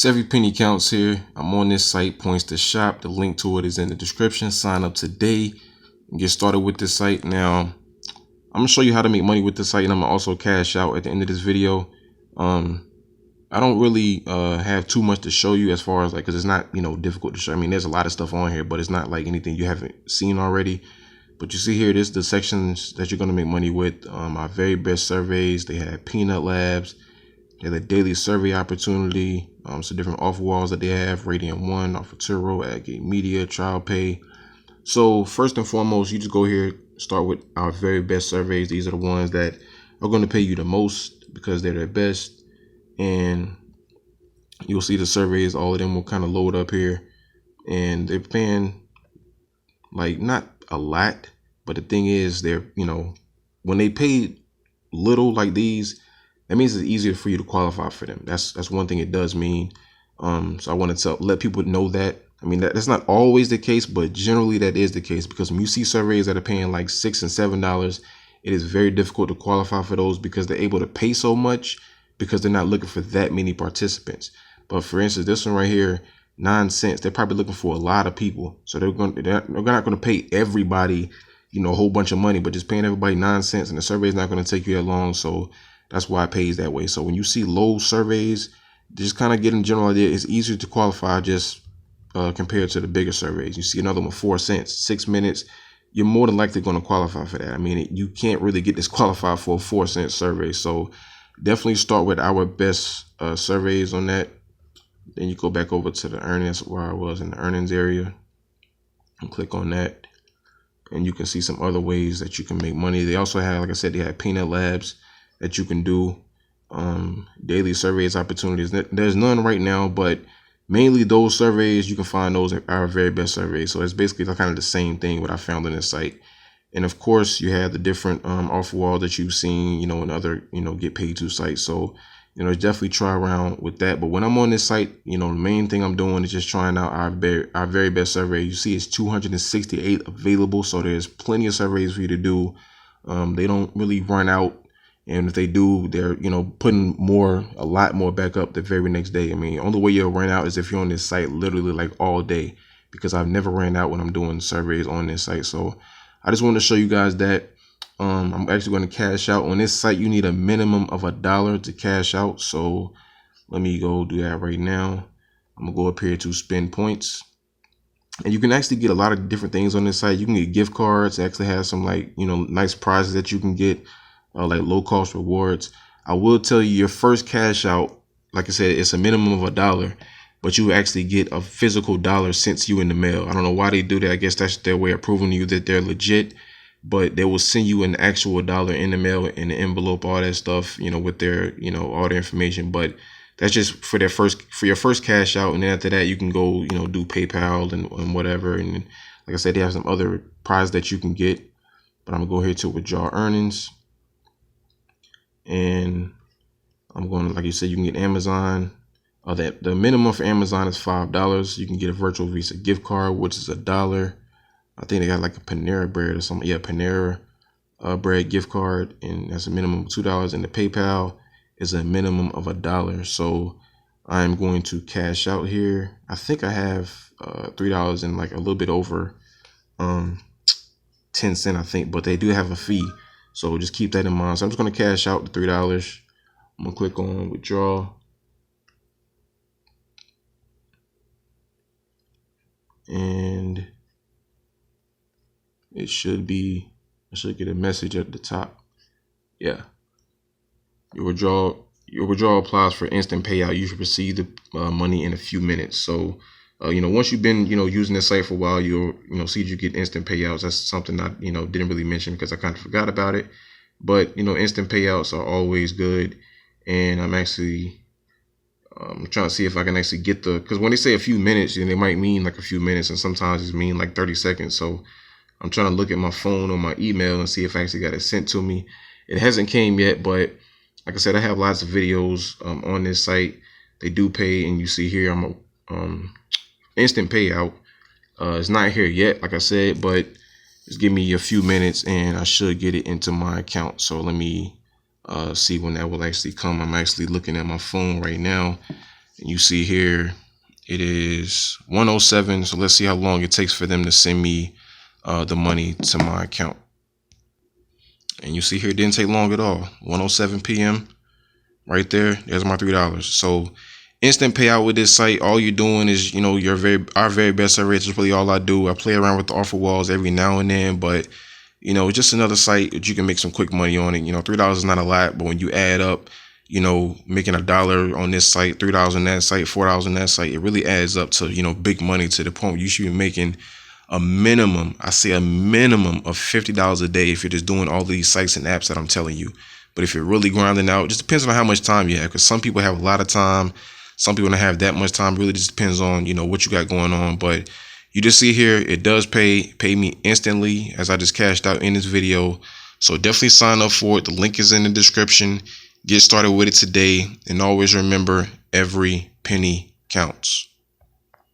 Every penny counts here. I'm on this site, Points2SHOP. The link to it is in the description. Sign up today and get started with this site. Now, I'm gonna show you how to make money with this site, and I'm gonna also cash out at the end of this video. I don't really have too much to show you as far as like, because it's not, difficult to show. I mean, there's a lot of stuff on here, but it's not like anything you haven't seen already. But you see here, this is the sections that you're gonna make money with. Our very best surveys. They have peanut labs. They have the daily survey opportunity. So different offer walls that they have: Radiant 1, Offer Turo, Aggregate Media, Trial Pay. So first and foremost, you just go here, start with our very best surveys. These are the ones that are going to pay you the most because they're the best. And you'll see the surveys, all of them will kind of load up here. And they're paying like not a lot, but the thing is they're, when they pay little like these, that means it's easier for you to qualify for them. That's one thing it does mean. So I wanted to let people know that. I mean, that's not always the case, but generally that is the case, because when you see surveys that are paying like $6 and $7, it is very difficult to qualify for those because they're able to pay so much because they're not looking for that many participants. But for instance, this one right here, 9 cents, they're probably looking for a lot of people. So they're not going to pay everybody, a whole bunch of money, but just paying everybody 9 cents, and the survey is not going to take you that long. So that's why it pays that way. So when you see low surveys, just kind of get a general idea. It's easier to qualify just compared to the bigger surveys. You see another one, 4 cents, 6 minutes. You're more than likely going to qualify for that. I mean, you can't really get disqualified for a 4-cent survey. So definitely start with our best surveys on that. Then you go back over to the earnings, where I was in the earnings area, and click on that. And you can see some other ways that you can make money. They also have, like I said, they have peanut labs that you can do, daily surveys opportunities. There's none right now, but mainly those surveys, you can find those at our very best surveys. So it's basically kind of the same thing what I found on this site. And of course, you have the different offer wall that you've seen, in other, get paid to sites. So, definitely try around with that. But when I'm on this site, the main thing I'm doing is just trying out our very best survey. You see it's 268 available. So there's plenty of surveys for you to do. They don't really run out. And if they do, they're, putting a lot more back up the very next day. I mean, the only way you'll run out is if you're on this site literally like all day, because I've never ran out when I'm doing surveys on this site. So I just wanted to show you guys that I'm actually going to cash out on this site. You need a minimum of $1 to cash out. So let me go do that right now. I'm gonna go up here to spend points. And you can actually get a lot of different things on this site. You can get gift cards. It actually has some nice prizes that you can get. Like low cost rewards. I will tell you, your first cash out, like I said, it's a minimum of $1, but you actually get a physical dollar sent to you in the mail. I don't know why they do that. I guess that's their way of proving to you that they're legit, but they will send you an actual dollar in the mail, in the envelope, all that stuff, with their, all their information. But that's just for your first cash out. And then after that, you can go, do PayPal and whatever. And like I said, they have some other prize that you can get, but I'm gonna go here to withdraw earnings. And I'm going to, like you said, you can get Amazon. The minimum for Amazon is $5. You can get a virtual Visa gift card, which is $1. I think they got like a Panera Bread or something. Yeah, Panera Bread gift card, and that's a minimum of $2. And the PayPal is a minimum of $1. So I'm going to cash out here. I think I have $3 and like a little bit over 10 cents, I think, but they do have a fee. So just keep that in mind. So I'm just going to cash out the $3. I'm going to click on withdraw. And I should get a message at the top. Yeah. Your withdrawal applies for instant payout. You should receive the money in a few minutes. So, once you've been, using this site for a while, you'll, see you get instant payouts. That's something I, didn't really mention because I kind of forgot about it. But, instant payouts are always good. And I'm actually trying to see if I can actually get because when they say a few minutes, they might mean like a few minutes, and sometimes it's mean like 30 seconds. So I'm trying to look at my phone or my email and see if I actually got it sent to me. It hasn't came yet, but like I said, I have lots of videos on this site. They do pay, and you see here I'm instant payout. It's not here yet, like I said, but just give me a few minutes and I should get it into my account. So let me see when that will actually come. I'm actually looking at my phone right now, And you see here, it is 1:07. So let's see how long it takes for them to send me the money to my account. And you see here, it didn't take long at all. 1:07 p.m. right there. There's my $3. So instant payout with this site. All you're doing is, you know, our very best at rates is really all I do. I play around with the offer walls every now and then, but you know, just another site that you can make some quick money on it. You know, $3 is not a lot, but when you add up, you know, making $1 on this site, $3 on that site, $4 on that site, it really adds up to, you know, big money, to the point where you should be making a minimum, I say a minimum of $50 a day if you're just doing all these sites and apps that I'm telling you. But if you're really grinding out, it just depends on how much time you have, because some people have a lot of time, some people don't have that much time. It really just depends on, you know, what you got going on. But you just see here, it does pay me instantly, as I just cashed out in this video. So definitely sign up for it. The link is in the description. Get started with it today, and always remember, every penny counts.